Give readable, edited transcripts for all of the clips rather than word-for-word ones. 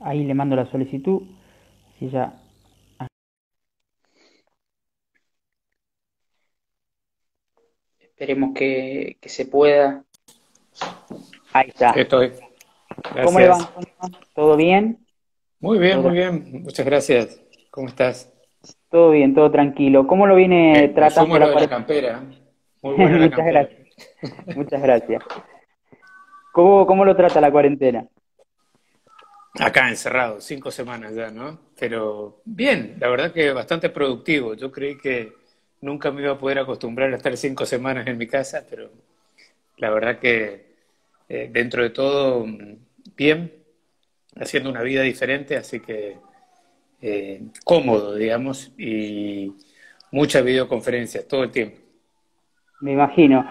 Ahí le mando la solicitud. Si ya. Esperemos que se pueda. Ahí está. Estoy. ¿Cómo le va, Gracias. Antonio? ¿Todo bien? Muy bien, Todo, muy bien. Muchas gracias. ¿Cómo estás? todo bien, todo tranquilo. ¿Cómo lo viene Me sumo tratando a lo la de la cuarentena? campera. Muy buena la Muchas campera. gracias, muchas gracias. ¿Cómo lo trata la cuarentena? Acá encerrado, 5 semanas ya, ¿no? Pero bien, la verdad que bastante productivo. Yo creí que nunca me iba a poder acostumbrar a estar 5 semanas en mi casa, pero la verdad que dentro de todo, bien, haciendo una vida diferente, así que cómodo, digamos, y muchas videoconferencias todo el tiempo. Me imagino.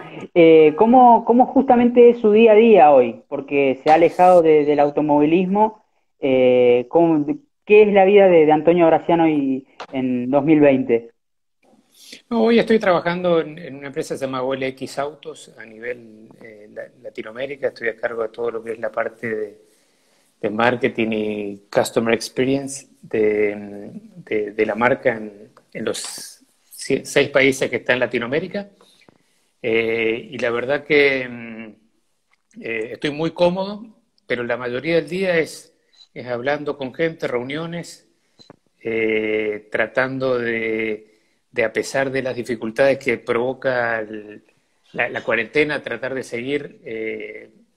¿Cómo justamente es su día a día hoy? Porque se ha alejado del automovilismo. ¿Qué es la vida de Antonio Graciano en 2020? No, hoy estoy trabajando en una empresa que se llama OLX Autos a nivel Latinoamérica. Estoy a cargo de todo lo que es la parte de marketing y customer experience de la marca en los 6 países que está en Latinoamérica. Y la verdad que estoy muy cómodo, pero la mayoría del día es hablando con gente, reuniones, tratando de, a pesar de las dificultades que provoca la cuarentena, tratar de seguir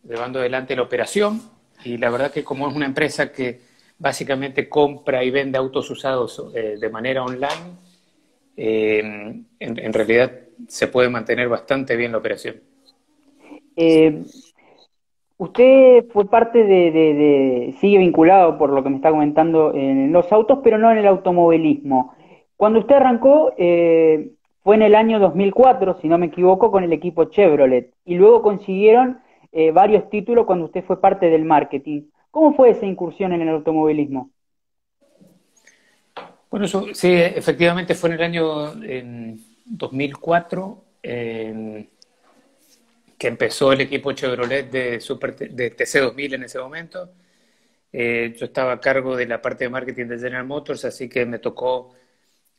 llevando adelante la operación. Y la verdad que como es una empresa que básicamente compra y vende autos usados de manera online, en realidad se puede mantener bastante bien la operación. Eh, Usted fue parte sigue vinculado por lo que me está comentando en los autos, pero no en el automovilismo. Cuando usted arrancó, fue en el año 2004, si no me equivoco, con el equipo Chevrolet, y luego consiguieron varios títulos cuando usted fue parte del marketing. ¿Cómo fue esa incursión en el automovilismo? Bueno, eso sí, efectivamente fue en el año 2004 que empezó el equipo Chevrolet de TC2000 en ese momento. Yo estaba a cargo de la parte de marketing de General Motors, así que me tocó,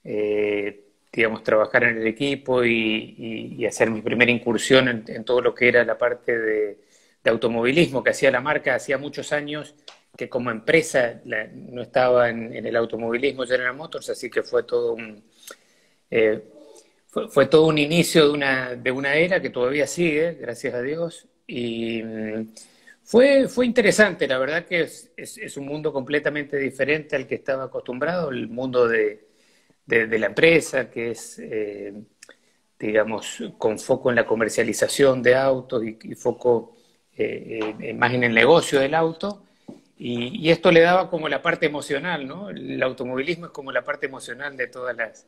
digamos, trabajar en el equipo y hacer mi primera incursión en todo lo que era la parte de automovilismo que hacía la marca. Hacía muchos años que como empresa no estaba en el automovilismo General Motors, así que eh, fue todo un inicio de una era que todavía sigue, gracias a Dios, y fue interesante. La verdad que es un mundo completamente diferente al que estaba acostumbrado, el mundo de la empresa, que es, digamos, con foco en la comercialización de autos y foco más en el negocio del auto. Y esto le daba como la parte emocional, ¿no? El automovilismo es como la parte emocional de todas las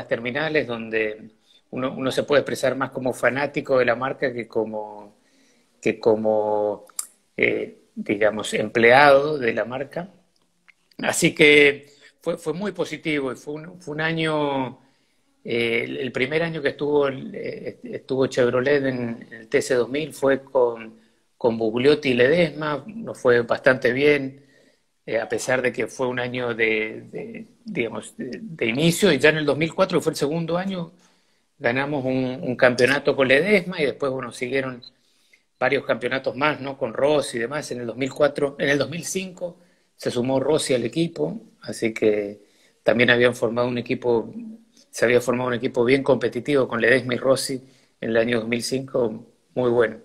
terminales, donde uno se puede expresar más como fanático de la marca que como digamos, empleado de la marca. Así que fue muy positivo y fue un año, el primer año que estuvo Chevrolet en el TC2000 fue con Bugliotti y Ledesma, nos fue bastante bien, a pesar de que fue un año digamos, de inicio, y ya en el 2004, que fue el segundo año, ganamos un campeonato con Ledesma y después, bueno, siguieron varios campeonatos más, ¿no? Con Rossi y demás. En el 2004, en el 2005 se sumó Rossi al equipo, así que también se había formado un equipo bien competitivo con Ledesma y Rossi en el año 2005, muy bueno.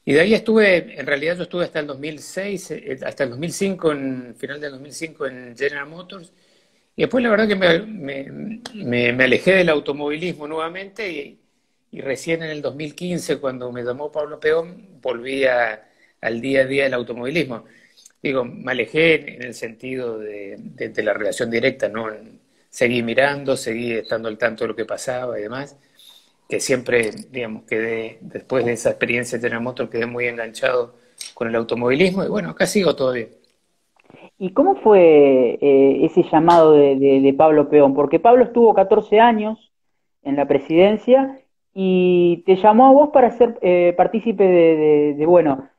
Y de ahí en realidad yo estuve hasta el 2006, hasta el 2005, final del 2005 en General Motors, y después la verdad que me alejé del automovilismo nuevamente y recién en el 2015, cuando me llamó Pablo Peón, volví al día a día del automovilismo. Digo, me alejé en el sentido de la relación directa, ¿no? Seguí mirando, seguí estando al tanto de lo que pasaba y demás, que siempre, digamos, después de esa experiencia de General Motors, quedé muy enganchado con el automovilismo y bueno, acá sigo todavía. ¿Y cómo fue ese llamado de Pablo Peón? Porque Pablo estuvo 14 años en la presidencia y te llamó a vos para ser partícipe bueno,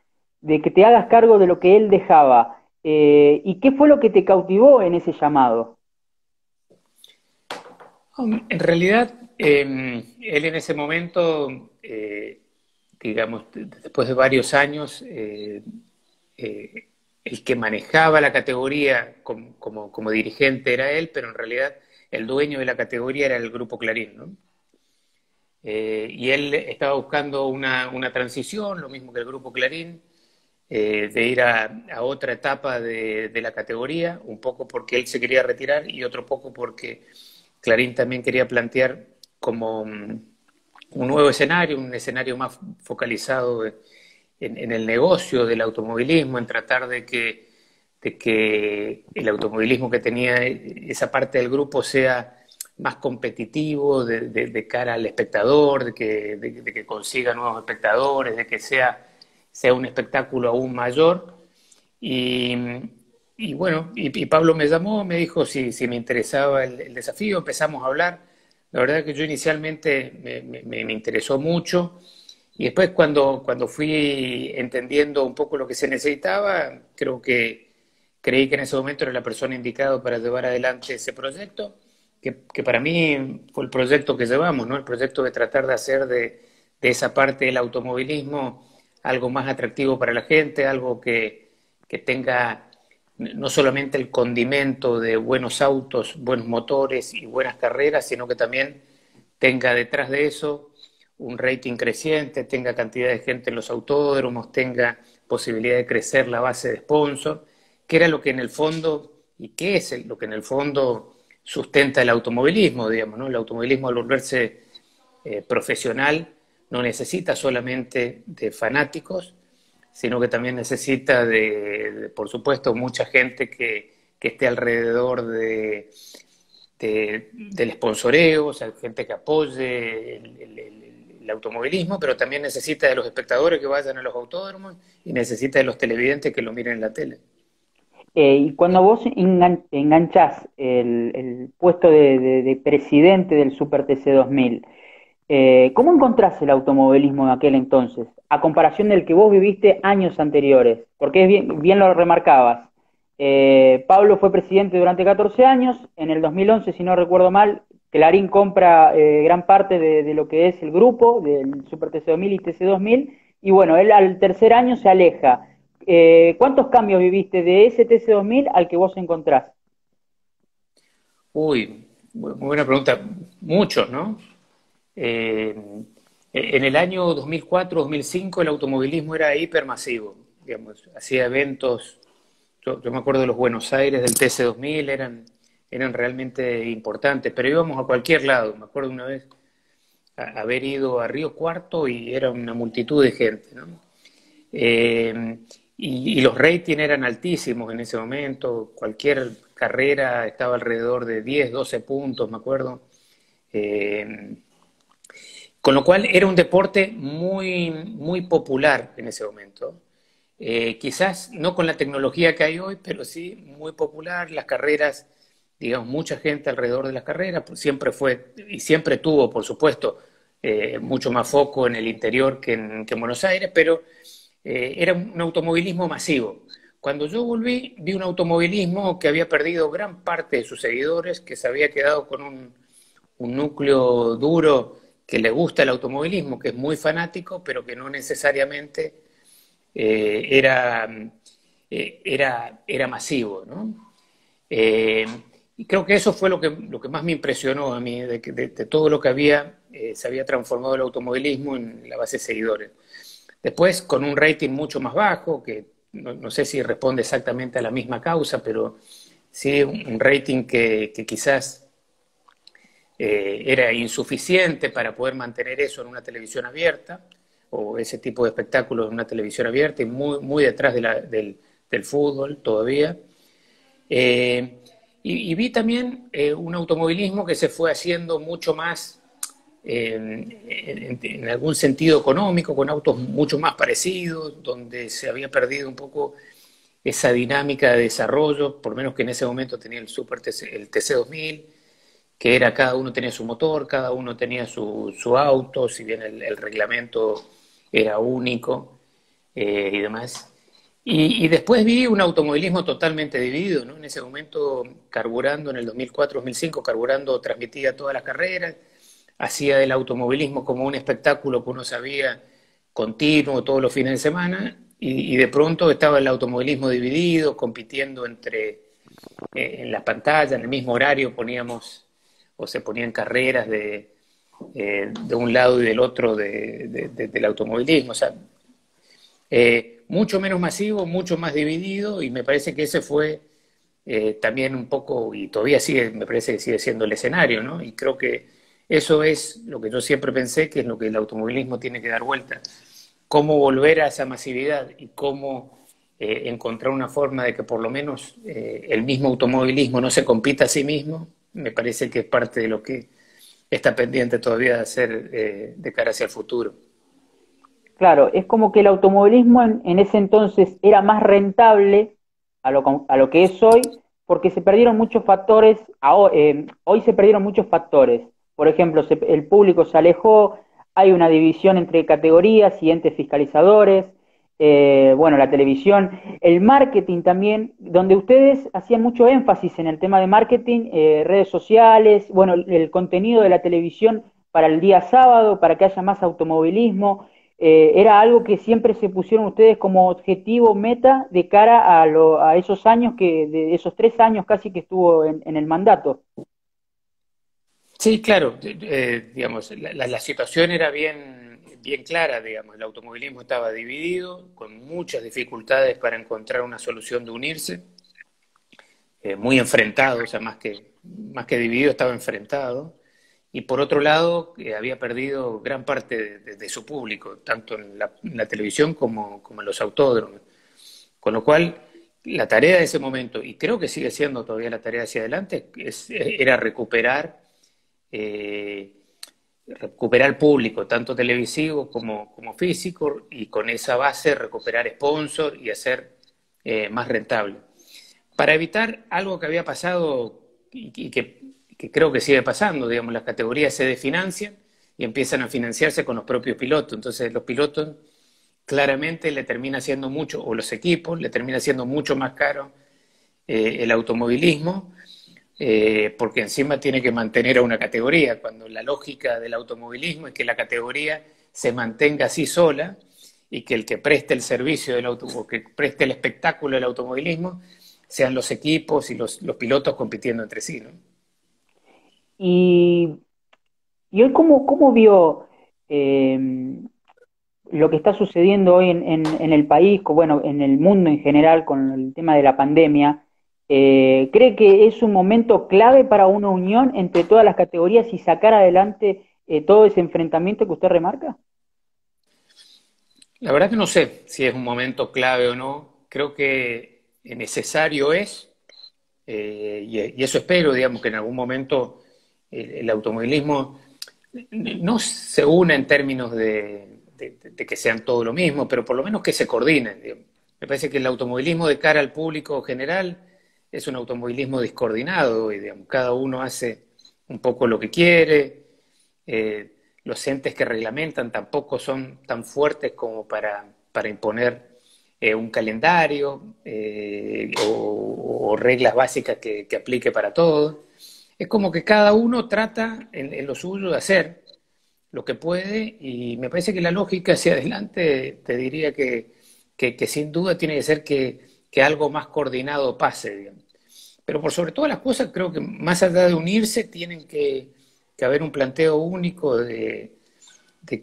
de que te hagas cargo de lo que él dejaba. ¿Y qué fue lo que te cautivó en ese llamado? En realidad, él en ese momento, digamos, después de varios años, el que manejaba la categoría como dirigente era él, pero en realidad el dueño de la categoría era el Grupo Clarín, ¿no? Y él estaba buscando una transición, lo mismo que el Grupo Clarín, de ir a otra etapa de la categoría, un poco porque él se quería retirar y otro poco porque Clarín también quería plantear como un nuevo escenario, un escenario más focalizado en el negocio del automovilismo, en tratar de que el automovilismo que tenía esa parte del grupo sea más competitivo de cara al espectador, de que consiga nuevos espectadores, de que sea un espectáculo aún mayor. Y, y bueno, y Pablo me llamó, me dijo si me interesaba el desafío, empezamos a hablar. La verdad que yo inicialmente me interesó mucho y después cuando fui entendiendo un poco lo que se necesitaba, creí que en ese momento era la persona indicada para llevar adelante ese proyecto, que para mí fue el proyecto que llevamos, ¿no? El proyecto de tratar de hacer de esa parte del automovilismo algo más atractivo para la gente, algo que tenga no solamente el condimento de buenos autos, buenos motores y buenas carreras, sino que también tenga detrás de eso un rating creciente, tenga cantidad de gente en los autódromos, tenga posibilidad de crecer la base de sponsor, que era lo que en el fondo, y que es lo que en el fondo sustenta el automovilismo, digamos, ¿no? El automovilismo al volverse profesional no necesita solamente de fanáticos, sino que también necesita por supuesto, mucha gente que esté alrededor del sponsoreo, o sea, gente que apoye el automovilismo, pero también necesita de los espectadores que vayan a los autódromos y necesita de los televidentes que lo miren en la tele. Y cuando vos enganchás el puesto de presidente del Super TC 2000, ¿cómo encontrás el automovilismo en aquel entonces, a comparación del que vos viviste años anteriores? Porque es bien lo remarcabas. Pablo fue presidente durante 14 años, en el 2011, si no recuerdo mal, Clarín compra gran parte de lo que es el grupo del Super TC 2000 y TC 2000, y bueno, él al tercer año se aleja. ¿Cuántos cambios viviste de ese TC 2000 al que vos encontrás? Uy, muy buena pregunta. Muchos, ¿no? Eh, en el año 2004-2005 el automovilismo era hipermasivo, digamos, hacía eventos, yo me acuerdo de los Buenos Aires del TC 2000, eran realmente importantes, pero íbamos a cualquier lado. Me acuerdo una vez haber ido a Río Cuarto y era una multitud de gente, ¿no? Eh, y los ratings eran altísimos en ese momento, cualquier carrera estaba alrededor de 10, 12 puntos, me acuerdo. Eh, con lo cual era un deporte muy, muy popular en ese momento. Quizás no con la tecnología que hay hoy, pero sí muy popular. Las carreras, digamos, mucha gente alrededor de las carreras, pues siempre fue y siempre tuvo, por supuesto, mucho más foco en el interior que en Buenos Aires, pero era un automovilismo masivo. Cuando yo volví, vi un automovilismo que había perdido gran parte de sus seguidores, que se había quedado con un núcleo duro que le gusta el automovilismo, que es muy fanático, pero que no necesariamente era, era masivo, ¿no? Y creo que eso fue lo que más me impresionó a mí, de todo lo que se había transformado el automovilismo en la base de seguidores. Después, con un rating mucho más bajo, que no sé si responde exactamente a la misma causa, pero sí un rating que quizás era insuficiente para poder mantener eso en una televisión abierta, o ese tipo de espectáculos en una televisión abierta, y muy, muy detrás del fútbol todavía. Eh, y vi también un automovilismo que se fue haciendo mucho más, en algún sentido económico, con autos mucho más parecidos, donde se había perdido un poco esa dinámica de desarrollo, por lo menos que en ese momento tenía el TC 2000, que era cada uno tenía su motor, cada uno tenía su auto, si bien el reglamento era único y demás. Y después vi un automovilismo totalmente dividido, ¿no? En ese momento, carburando en el 2004-2005, carburando transmitía todas las carreras, hacía del automovilismo como un espectáculo que uno sabía continuo todos los fines de semana, y de pronto estaba el automovilismo dividido, compitiendo en la pantalla, en el mismo horario poníamos, o se ponían carreras de un lado y del otro del automovilismo. O sea, mucho menos masivo, mucho más dividido, y me parece que ese fue también un poco, y todavía sigue, me parece que sigue siendo el escenario, ¿no? Y creo que eso es lo que yo siempre pensé, que es lo que el automovilismo tiene que dar vuelta. Cómo volver a esa masividad y cómo encontrar una forma de que por lo menos el mismo automovilismo no se compita a sí mismo, me parece que es parte de lo que está pendiente todavía de hacer de cara hacia el futuro. Claro, es como que el automovilismo en ese entonces era más rentable a lo que es hoy, porque se perdieron muchos factores, hoy se perdieron muchos factores. Por ejemplo, el público se alejó, hay una división entre categorías y entes fiscalizadores, bueno, la televisión, el marketing también, donde ustedes hacían mucho énfasis en el tema de marketing, redes sociales, bueno, el contenido de la televisión para el día sábado, para que haya más automovilismo. Era algo que siempre se pusieron ustedes como objetivo, meta, de cara a esos años de esos 3 años casi que estuvo en el mandato. Sí, claro, digamos, la situación era bien clara, digamos, el automovilismo estaba dividido, con muchas dificultades para encontrar una solución de unirse, muy enfrentado, o sea, más que dividido, estaba enfrentado, y por otro lado, había perdido gran parte de su público, tanto en la televisión como en los autódromos, con lo cual la tarea de ese momento, y creo que sigue siendo todavía la tarea hacia adelante, era eh, recuperar público, tanto televisivo como físico, y con esa base recuperar sponsor y hacer más rentable. Para evitar algo que había pasado y que creo que sigue pasando, digamos, las categorías se desfinancian y empiezan a financiarse con los propios pilotos. Entonces los pilotos claramente le termina siendo mucho, o los equipos, le termina siendo mucho más caro el automovilismo, porque encima tiene que mantener a una categoría, cuando la lógica del automovilismo es que la categoría se mantenga así sola y que el que preste el servicio del auto, o que preste el espectáculo del automovilismo sean los equipos y los pilotos compitiendo entre sí, ¿no? Y, y hoy, ¿cómo vio eh, lo que está sucediendo hoy en el país, bueno, en el mundo en general con el tema de la pandemia? ¿Cree que es un momento clave para una unión entre todas las categorías y sacar adelante todo ese enfrentamiento que usted remarca? La verdad que no sé si es un momento clave o no, creo que necesario es, y eso espero, digamos, que en algún momento el automovilismo no se una en términos de que sean todo lo mismo, pero por lo menos que se coordinen, digamos. Me parece que el automovilismo de cara al público general es un automovilismo descoordinado y, digamos, cada uno hace un poco lo que quiere. Los entes que reglamentan tampoco son tan fuertes como para imponer un calendario o reglas básicas que aplique para todos. Es como que cada uno trata en lo suyo de hacer lo que puede, y me parece que la lógica hacia adelante te diría que sin duda tiene que ser que algo más coordinado pase, digamos. Pero por sobre todas las cosas creo que más allá de unirse tienen que haber un planteo único de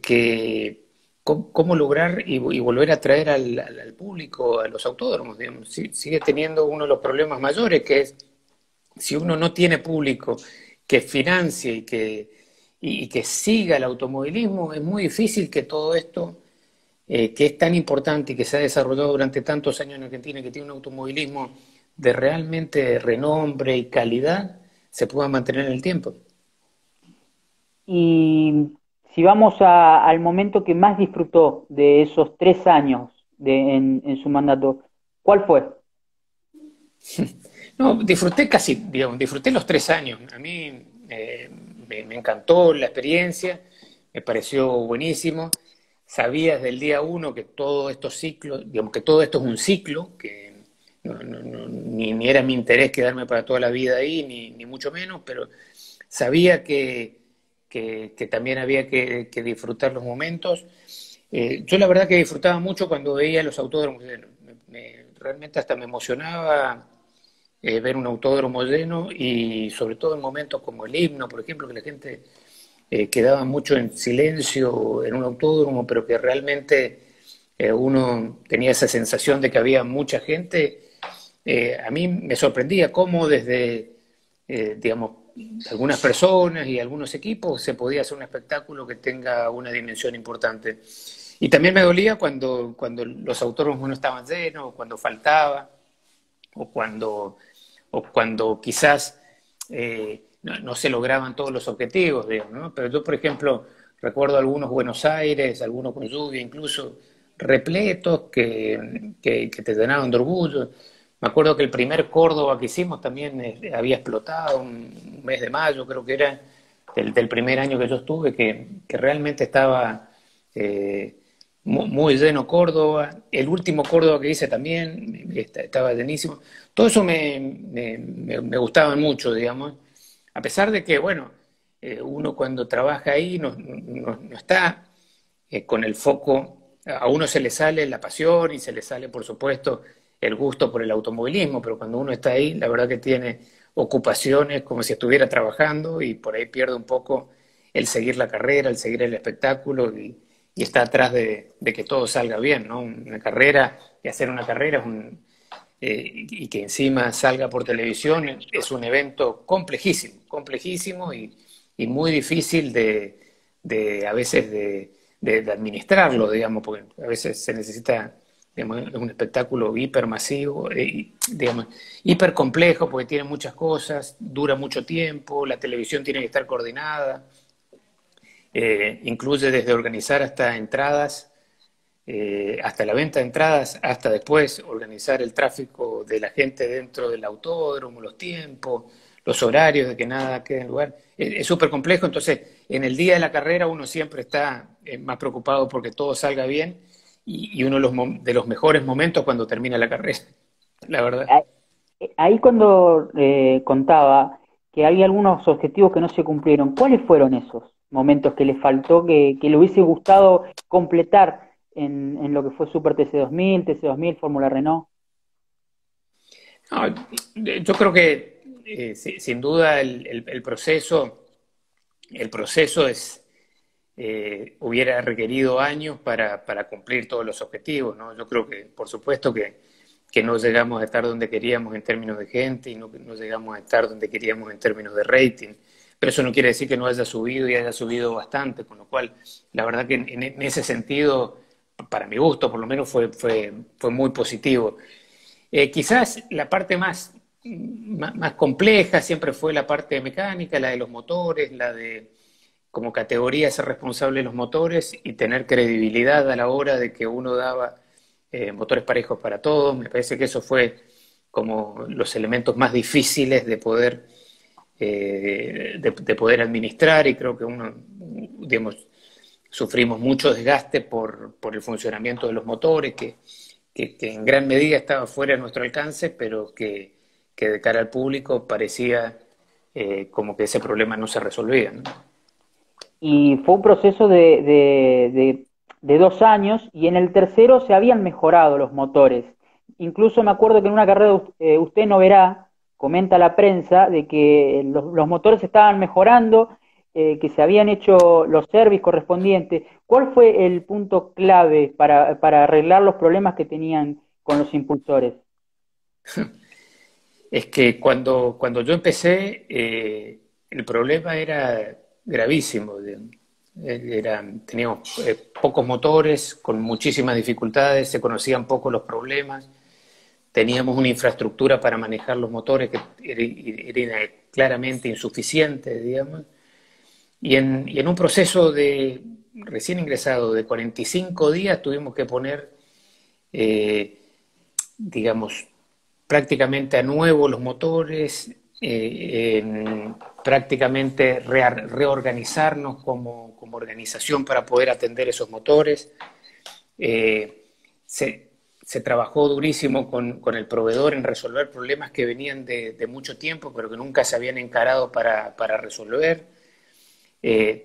que cómo lograr y volver a traer al público, a los autódromos, digamos. Sigue teniendo uno de los problemas mayores, que es si uno no tiene público que financie y que siga el automovilismo, es muy difícil que todo esto, que es tan importante y que se ha desarrollado durante tantos años en Argentina, que tiene un automovilismo de realmente renombre y calidad, se pueda mantener en el tiempo. Y si vamos al momento que más disfrutó de esos 3 años en su mandato, ¿cuál fue? No, disfruté casi, digamos, disfruté los 3 años. A mí me encantó la experiencia, me pareció buenísimo. sabía desde el día uno que todos estos ciclos, digamos que todo esto es un ciclo, que ni era mi interés quedarme para toda la vida ahí, ni mucho menos, pero sabía que también había que disfrutar los momentos. Yo la verdad que disfrutaba mucho cuando veía los autódromos llenos. Realmente hasta me emocionaba ver un autódromo lleno y sobre todo en momentos como el himno, por ejemplo, que la gente quedaba mucho en silencio en un autódromo, pero que realmente uno tenía esa sensación de que había mucha gente. A mí me sorprendía cómo desde, digamos, algunas personas y algunos equipos se podía hacer un espectáculo que tenga una dimensión importante. Y también me dolía cuando los autódromos no estaban llenos, o cuando faltaba, o cuando quizás no se lograban todos los objetivos, digamos, ¿no? Pero yo, por ejemplo, recuerdo algunos Buenos Aires, algunos con lluvia incluso, repletos que te llenaban de orgullo. Me acuerdo que el primer Córdoba que hicimos también había explotado, un mes de mayo, creo que era del primer año que yo estuve, que realmente estaba muy lleno Córdoba. El último Córdoba que hice también estaba llenísimo. Todo eso me gustaba mucho, digamos, a pesar de que, bueno, uno cuando trabaja ahí no está con el foco, a uno se le sale la pasión y se le sale, por supuesto, el gusto por el automovilismo, pero cuando uno está ahí, la verdad que tiene ocupaciones como si estuviera trabajando y por ahí pierde un poco el seguir la carrera, el seguir el espectáculo y está atrás de que todo salga bien, ¿no? Una carrera, y hacer una carrera y que encima salga por televisión es un evento complejísimo, complejísimo y muy difícil a veces de administrarlo, digamos, porque a veces se necesita, digamos, un espectáculo hipermasivo, digamos, hiper complejo porque tiene muchas cosas, dura mucho tiempo, la televisión tiene que estar coordinada, incluye desde organizar hasta entradas, hasta la venta de entradas, hasta después organizar el tráfico de la gente dentro del autódromo, los tiempos, los horarios de que nada quede en lugar. Es súper complejo, entonces en el día de la carrera uno siempre está más preocupado porque todo salga bien y uno de los mejores momentos cuando termina la carrera, la verdad. Ahí cuando contaba que había algunos objetivos que no se cumplieron, ¿cuáles fueron esos momentos que le faltó, que le hubiese gustado completar en lo que fue Super TC2000, TC2000, Fórmula Renault? No, yo creo que sin duda el proceso hubiera requerido años para cumplir todos los objetivos, ¿no? Yo creo que, por supuesto, que no llegamos a estar donde queríamos en términos de gente y no llegamos a estar donde queríamos en términos de rating, pero eso no quiere decir que no haya subido y haya subido bastante, con lo cual, la verdad que en ese sentido, para mi gusto, por lo menos fue muy positivo. Quizás la parte más compleja siempre fue la parte mecánica, la de los motores, la de como categoría ser responsable de los motores y tener credibilidad a la hora de que uno daba motores parejos para todos. Me parece que eso fue como los elementos más difíciles de poder administrar y creo que uno, digamos, sufrimos mucho desgaste por el funcionamiento de los motores, que en gran medida estaba fuera de nuestro alcance, pero que de cara al público parecía como que ese problema no se resolvía, ¿no? Y fue un proceso de 2 años y en el tercero se habían mejorado los motores. Incluso me acuerdo que en una carrera usted no verá, comenta la prensa, de que los motores estaban mejorando, que se habían hecho los servicios correspondientes. ¿Cuál fue el punto clave para arreglar los problemas que tenían con los impulsores? Es que cuando yo empecé, el problema era gravísimo. Teníamos pocos motores, con muchísimas dificultades, se conocían poco los problemas, teníamos una infraestructura para manejar los motores que era claramente insuficiente, digamos, y en un proceso de recién ingresado de 45 días tuvimos que poner, digamos, prácticamente a nuevo los motores, prácticamente reorganizarnos como organización para poder atender esos motores. Se trabajó durísimo con el proveedor en resolver problemas que venían de mucho tiempo, pero que nunca se habían encarado para resolver.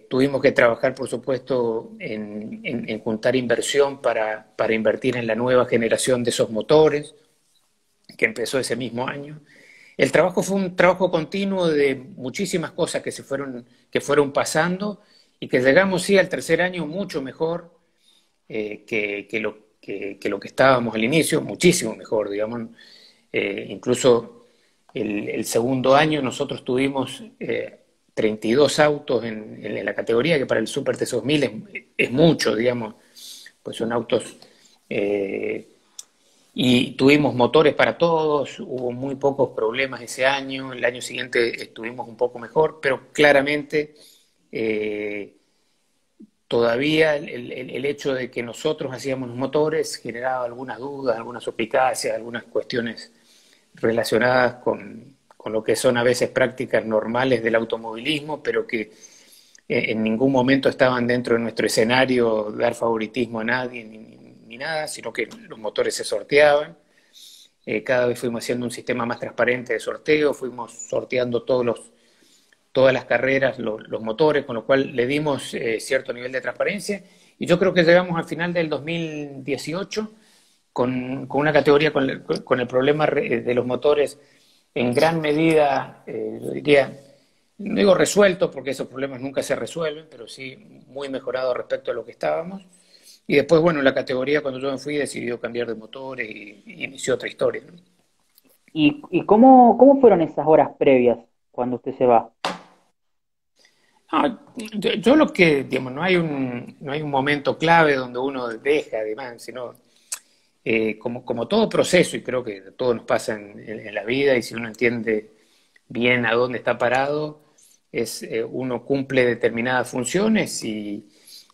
Tuvimos que trabajar, por supuesto, en juntar inversión para invertir en la nueva generación de esos motores, que empezó ese mismo año. El trabajo fue un trabajo continuo de muchísimas cosas que fueron pasando y que llegamos, sí, al tercer año mucho mejor que lo que estábamos al inicio, muchísimo mejor, digamos. Incluso el segundo año nosotros tuvimos 32 autos en la categoría, que para el Super T2000 es mucho, digamos, pues son autos... y tuvimos motores para todos, hubo muy pocos problemas ese año, el año siguiente estuvimos un poco mejor, pero claramente todavía el hecho de que nosotros hacíamos los motores generaba algunas dudas, algunas suspicacias, algunas cuestiones relacionadas con lo que son a veces prácticas normales del automovilismo, pero que en ningún momento estaban dentro de nuestro escenario dar favoritismo a nadie ni nada, sino que los motores se sorteaban. Cada vez fuimos haciendo un sistema más transparente de sorteo, fuimos sorteando todas las carreras, los motores, con lo cual le dimos cierto nivel de transparencia. Y yo creo que llegamos al final del 2018 con una categoría con el problema de los motores en gran medida, yo diría, no digo resuelto, porque esos problemas nunca se resuelven, pero sí muy mejorado respecto a lo que estábamos. Y después, bueno, la categoría, cuando yo me fui, decidió cambiar de motores y inició otra historia, ¿no? ¿Y cómo fueron esas horas previas cuando usted se va? No, yo lo que, digamos, no hay un momento clave donde uno deja, además, sino como todo proceso, y creo que todo nos pasa en la vida, y si uno entiende bien a dónde está parado, uno cumple determinadas funciones y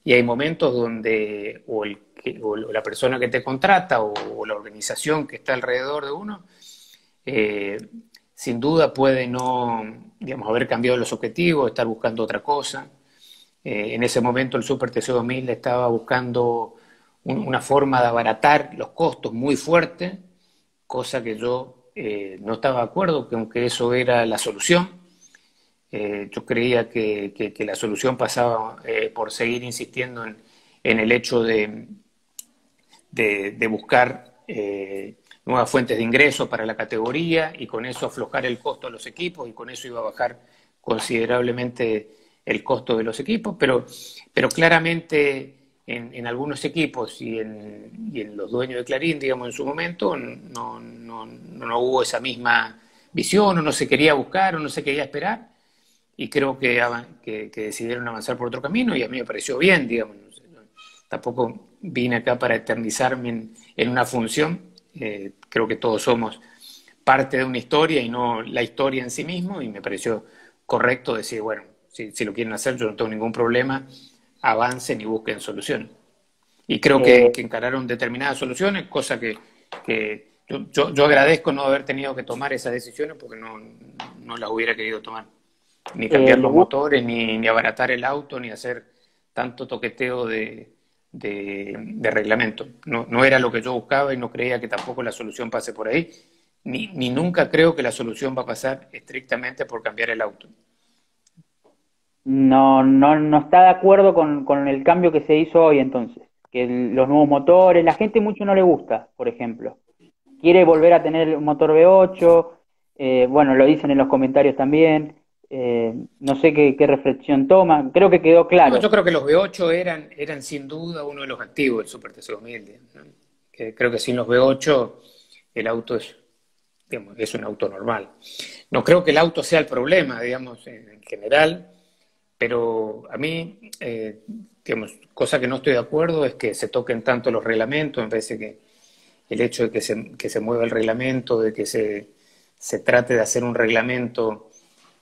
hay momentos donde o la persona que te contrata o la organización que está alrededor de uno, eh, sin duda puede no, digamos, haber cambiado los objetivos, estar buscando otra cosa. En ese momento el Super TC2000 estaba buscando una forma de abaratar los costos muy fuerte, cosa que yo no estaba de acuerdo, que aunque eso era la solución. Yo creía que la solución pasaba por seguir insistiendo en el hecho de buscar nuevas fuentes de ingreso para la categoría y con eso aflojar el costo de los equipos y con eso iba a bajar considerablemente el costo de los equipos, pero claramente en algunos equipos y en los dueños de Clarín, digamos, en su momento, no hubo esa misma visión, o no se quería buscar, o no se quería esperar, y creo que decidieron avanzar por otro camino, y a mí me pareció bien, digamos. Tampoco vine acá para eternizarme en una función. Creo que todos somos parte de una historia y no la historia en sí mismo, y me pareció correcto decir, bueno, si lo quieren hacer, yo no tengo ningún problema, avancen y busquen soluciones. Y creo Eh, que encararon determinadas soluciones, cosa que yo agradezco no haber tenido que tomar esas decisiones porque no las hubiera querido tomar. Ni cambiar ¿Le los gusta? motores, ni abaratar el auto, ni hacer tanto toqueteo de reglamento. No era lo que yo buscaba y no creía que tampoco la solución pase por ahí, ni nunca creo que la solución va a pasar estrictamente por cambiar el auto. No está de acuerdo con el cambio que se hizo hoy entonces, que los nuevos motores, la gente mucho no le gusta, por ejemplo. Quiere volver a tener un motor V8, bueno, lo dicen en los comentarios también, no sé qué reflexión toma, creo que quedó No, yo claro. creo que los V8 eran sin duda uno de los activos del Super TC2000, ¿no? Que creo que sin los V8 el auto digamos, es un auto normal. No creo que el auto sea el problema, digamos, en general, pero a mí, digamos, cosa que no estoy de acuerdo es que se toquen tanto los reglamentos. Me parece que el hecho de que se mueva el reglamento, de que se trate de hacer un reglamento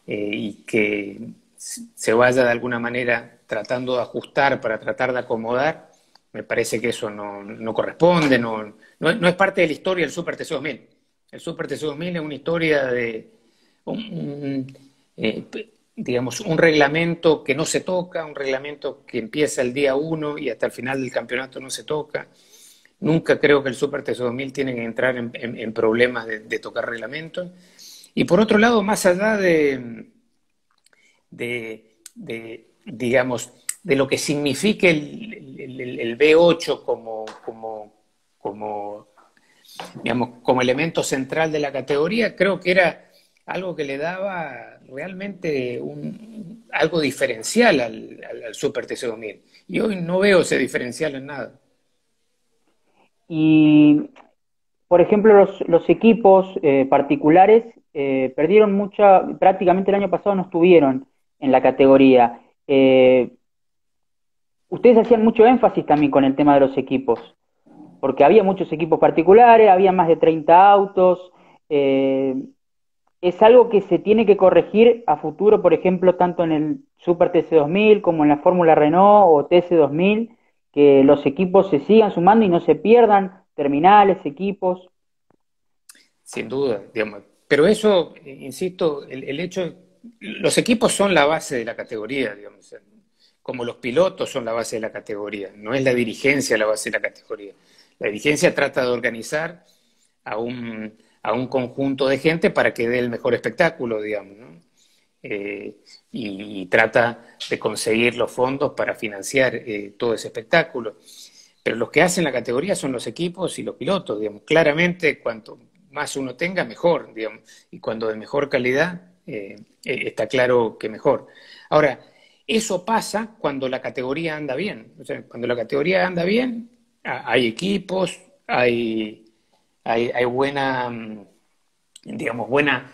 y que se vaya de alguna manera tratando de ajustar para tratar de acomodar, me parece que eso no corresponde, no es parte de la historia del Super TC2000. El Super TC2000 es una historia un, eh, digamos, un reglamento que no se toca, un reglamento que empieza el día 1 y hasta el final del campeonato no se toca. Nunca creo que el Super TC 2000 tiene que entrar en problemas de tocar reglamentos. Y por otro lado, más allá digamos, de lo que signifique el B8 como, digamos, como elemento central de la categoría, creo que era algo que le daba realmente algo diferencial al Super TC 2000. Y hoy no veo ese diferencial en nada. Y, por ejemplo, los equipos particulares perdieron mucha, prácticamente el año pasado no estuvieron en la categoría. Ustedes hacían mucho énfasis también con el tema de los equipos, porque había muchos equipos particulares, había más de 30 autos. eh, es algo que se tiene que corregir a futuro, por ejemplo, tanto en el Super TC 2000 como en la Fórmula Renault o TC 2000, que los equipos se sigan sumando y no se pierdan terminales, equipos. Sin duda, digamos. Pero eso, insisto, el hecho, los equipos son la base de la categoría, digamos, como los pilotos son la base de la categoría, no es la dirigencia la base de la categoría. La dirigencia trata de organizar a un conjunto de gente para que dé el mejor espectáculo, digamos, ¿no? Y trata de conseguir los fondos para financiar todo ese espectáculo. Pero los que hacen la categoría son los equipos y los pilotos, digamos. Claramente, cuanto más uno tenga, mejor, digamos. Y cuando de mejor calidad, está claro que mejor. Ahora, eso pasa cuando la categoría anda bien. O sea, cuando la categoría anda bien, hay equipos, hay buena, digamos, buena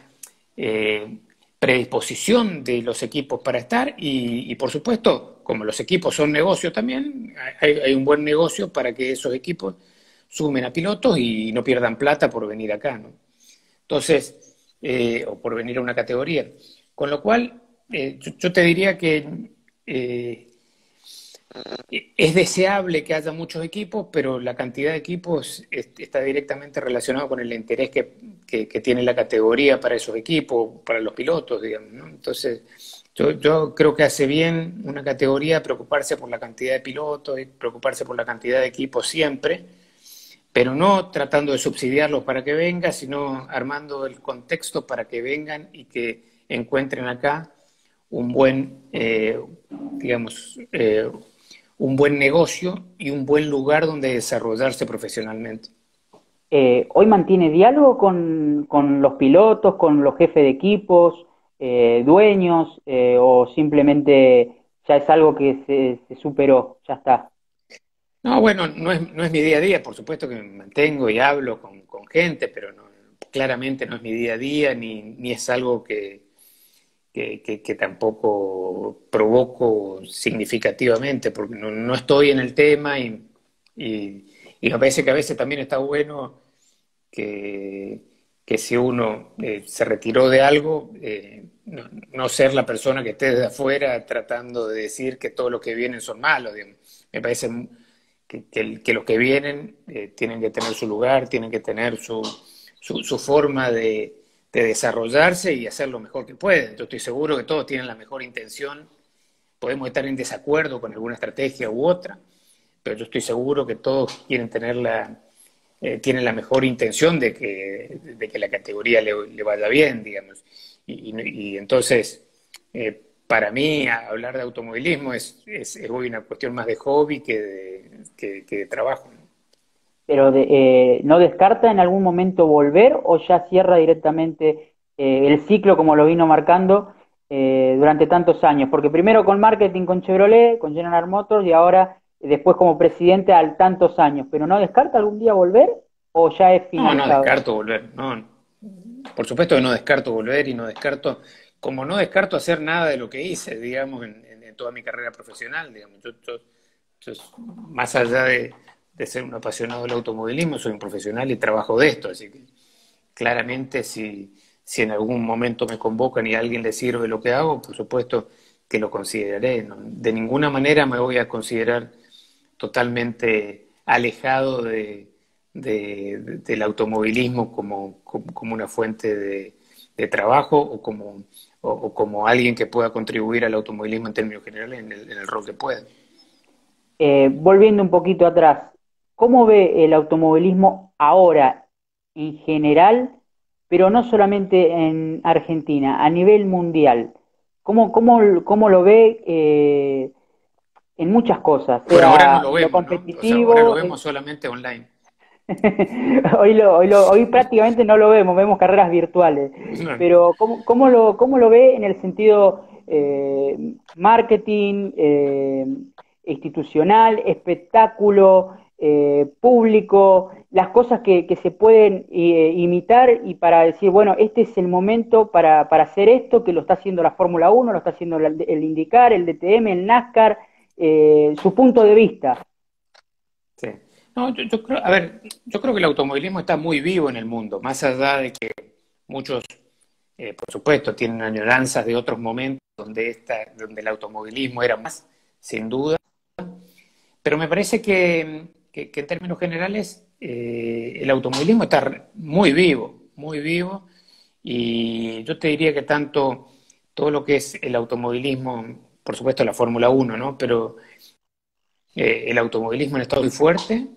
eh, predisposición de los equipos para estar y, por supuesto, como los equipos son negocio también, hay un buen negocio para que esos equipos sumen a pilotos y no pierdan plata por venir acá, ¿no? Entonces, o por venir a una categoría. Con lo cual, yo te diría que eh, es deseable que haya muchos equipos, pero la cantidad de equipos está directamente relacionado con el interés que tiene la categoría para esos equipos, para los pilotos, digamos, ¿no? Entonces, yo creo que hace bien una categoría preocuparse por la cantidad de pilotos y preocuparse por la cantidad de equipos siempre, pero no tratando de subsidiarlos para que vengan, sino armando el contexto para que vengan y que encuentren acá un buen, digamos, un buen negocio y un buen lugar donde desarrollarse profesionalmente. ¿Hoy mantiene diálogo con los pilotos, con los jefes de equipos, dueños, o simplemente ya es algo que se superó, ya está? No, bueno, no es mi día a día, por supuesto que me mantengo y hablo con gente, pero claramente no es mi día a día, ni es algo que tampoco provoco significativamente, porque no estoy en el tema y me parece que a veces también está bueno que, que si uno se retiró de algo, no ser la persona que esté desde afuera tratando de decir que todos los que vienen son malos, digamos. Me parece que los que vienen tienen que tener su lugar, tienen que tener su forma de desarrollarse y hacer lo mejor que pueden. Yo estoy seguro que todos tienen la mejor intención, podemos estar en desacuerdo con alguna estrategia u otra, pero yo estoy seguro que todos quieren tener tienen la mejor intención de que la categoría le vaya bien, digamos. Y entonces, para mí, hablar de automovilismo es hoy una cuestión más de hobby que de trabajo, ¿no? Pero ¿no descarta en algún momento volver o ya cierra directamente el ciclo como lo vino marcando durante tantos años? Porque primero con marketing con Chevrolet, con General Motors y ahora después como presidente al tantos años. ¿Pero no descarta algún día volver o ya es No finalizado? descarto volver, no. Por supuesto que no descarto volver y no descarto, como no descarto hacer nada de lo que hice, digamos, en toda mi carrera profesional, digamos. Yo, más allá de ser un apasionado del automovilismo, soy un profesional y trabajo de esto, así que claramente si en algún momento me convocan y a alguien le sirve lo que hago, por supuesto que lo consideraré, ¿no? De ninguna manera me voy a considerar totalmente alejado del automovilismo como una fuente de trabajo o como alguien que pueda contribuir al automovilismo en términos generales en el rol que pueda. Volviendo un poquito atrás, ¿cómo ve el automovilismo ahora en general, pero no solamente en Argentina, a nivel mundial? ¿Cómo lo ve en muchas cosas, Bueno, ahora no sea lo en lo vemos, ¿no? O sea, ahora lo competitivo? vemos solamente online. Hoy prácticamente no lo vemos, vemos carreras virtuales, pero ¿cómo lo ve en el sentido marketing, institucional, espectáculo, público, las cosas que se pueden imitar y para decir, bueno, este es el momento para hacer esto, que lo está haciendo la Fórmula 1, lo está haciendo el IndyCar, el DTM, el NASCAR, su punto de vista? Sí. No, yo creo, a ver, yo creo que el automovilismo está muy vivo en el mundo, más allá de que muchos, por supuesto, tienen añoranzas de otros momentos donde el automovilismo era más, sin duda, pero me parece que en términos generales el automovilismo está muy vivo, y yo te diría que tanto todo lo que es el automovilismo, por supuesto la Fórmula 1, ¿no? Pero el automovilismo en estado muy fuerte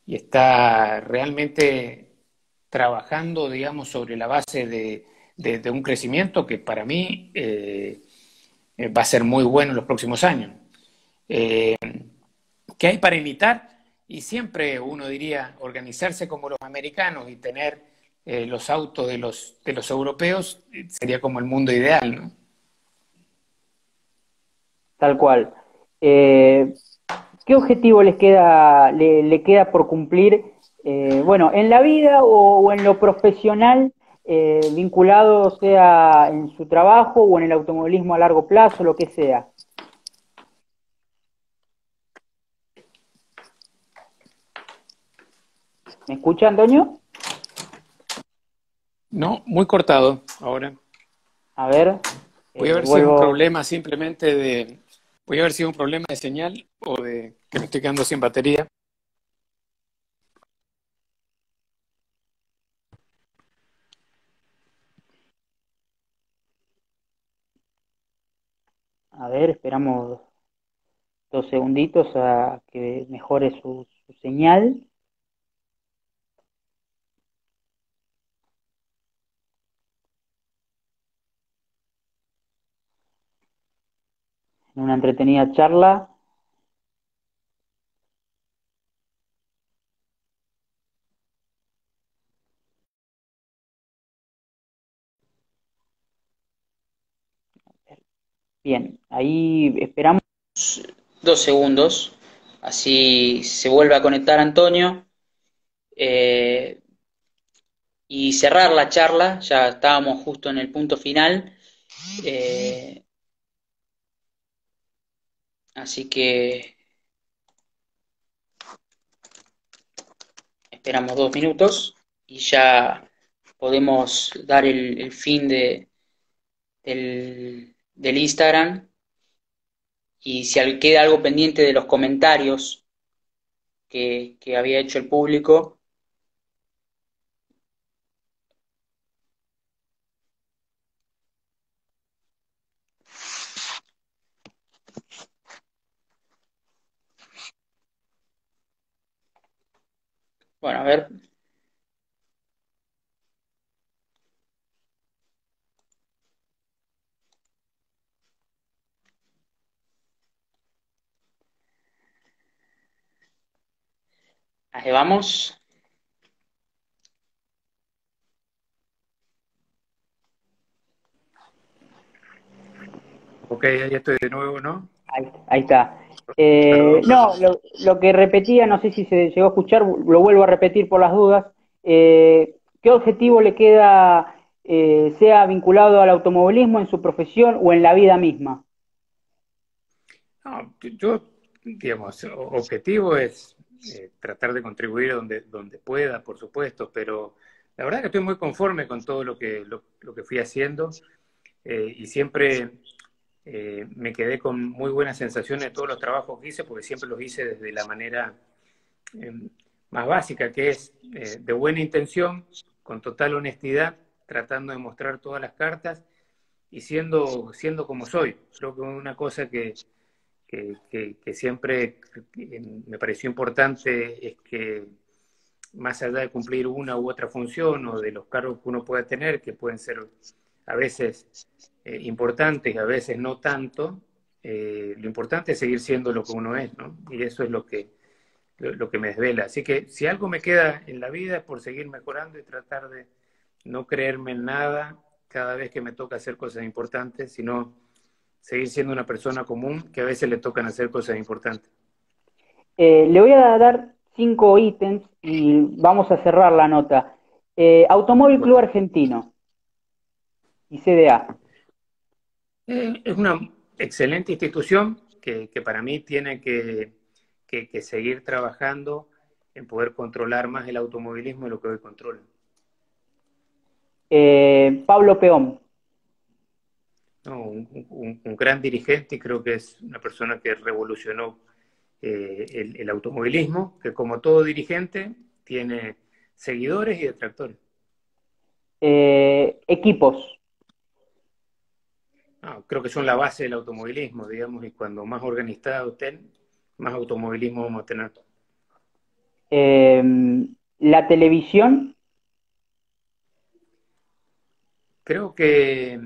y está realmente trabajando, digamos, sobre la base de un crecimiento que para mí va a ser muy bueno en los próximos años. Eh, ¿Qué hay para imitar? Y siempre uno diría organizarse como los americanos y tener los autos de los europeos sería como el mundo ideal, ¿no? Tal cual. ¿Qué objetivo le queda por cumplir, bueno, en la vida o en lo profesional, vinculado sea en su trabajo o en el automovilismo a largo plazo, lo que sea? ¿Me escucha, Antonio? No, muy cortado ahora. A ver, Voy a ver si es un vuelvo. problema simplemente de... Voy a ver si es un problema de señal o de que me estoy quedando sin batería. A ver, esperamos 2 segunditos a que mejore su señal. En una entretenida charla. Bien, ahí esperamos 2 segundos, así se vuelve a conectar Antonio, eh, y cerrar la charla, ya estábamos justo en el punto final, eh, así que esperamos 2 minutos y ya podemos dar el fin del Instagram, y si queda algo pendiente de los comentarios que había hecho el público. Bueno, a ver, ahí vamos. Ok, ahí estoy de nuevo, ¿no? Ahí está. Perdón, No, perdón. lo que repetía, no sé si se llegó a escuchar, lo vuelvo a repetir por las dudas. ¿Qué objetivo le queda, sea vinculado al automovilismo en su profesión o en la vida misma? No, yo, digamos, objetivo es tratar de contribuir donde pueda, por supuesto, pero la verdad que estoy muy conforme con todo lo que fui haciendo, y siempre me quedé con muy buenas sensaciones de todos los trabajos que hice, porque siempre los hice desde la manera eh, más básica, que es de buena intención, con total honestidad, tratando de mostrar todas las cartas y siendo como soy. Creo que una cosa que siempre me pareció importante es que más allá de cumplir una u otra función o de los cargos que uno pueda tener, que pueden ser a veces importantes, a veces no tanto, lo importante es seguir siendo lo que uno es, ¿no? Y eso es lo que me desvela. Así que si algo me queda en la vida es por seguir mejorando y tratar de no creerme en nada cada vez que me toca hacer cosas importantes, sino seguir siendo una persona común que a veces le tocan hacer cosas importantes. Le voy a dar 5 ítems y vamos a cerrar la nota. Automóvil Club Bueno, Argentino y CDA. es una excelente institución que para mí tiene que seguir trabajando en poder controlar más el automovilismo de lo que hoy controla. Pablo Peón. ¿No? Un gran dirigente y creo que es una persona que revolucionó el automovilismo, que como todo dirigente tiene seguidores y detractores. Equipos. No, creo que son la base del automovilismo, digamos, y cuando más organizado estén, más automovilismo vamos a tener. Eh, la televisión. Creo que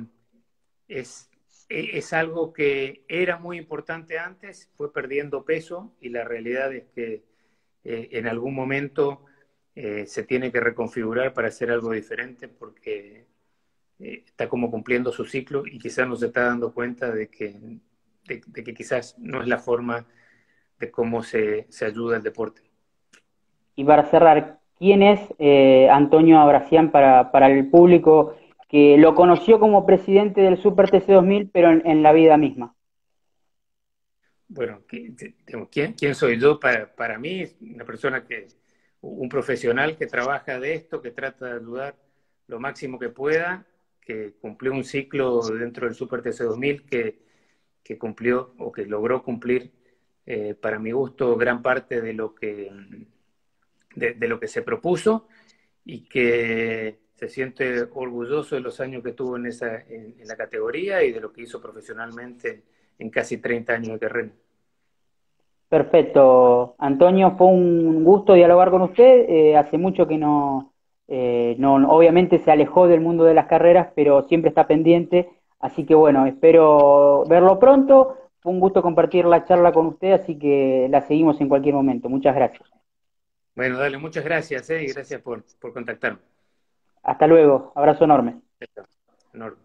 es, es algo que era muy importante antes, fue perdiendo peso y la realidad es que en algún momento se tiene que reconfigurar para hacer algo diferente porque está como cumpliendo su ciclo y quizás no se está dando cuenta de que quizás no es la forma de cómo se ayuda el deporte. Y para cerrar, ¿quién es Antonio Abracián para el público que lo conoció como presidente del Super TC 2000, pero en la vida misma? Bueno, ¿quién soy yo? Para mí, es una persona un profesional que trabaja de esto, que trata de ayudar lo máximo que pueda, que cumplió un ciclo dentro del Super TC 2000 que cumplió o que logró cumplir, para mi gusto, gran parte de lo que se propuso y que se siente orgulloso de los años que tuvo en la categoría y de lo que hizo profesionalmente en casi 30 años de carrera. Perfecto, Antonio, fue un gusto dialogar con usted. Hace mucho que obviamente se alejó del mundo de las carreras, pero siempre está pendiente. Así que bueno, espero verlo pronto. Fue un gusto compartir la charla con usted, así que la seguimos en cualquier momento. Muchas gracias. Bueno, dale, muchas gracias, y gracias por contactarme. Hasta luego, abrazo enorme. Enorme.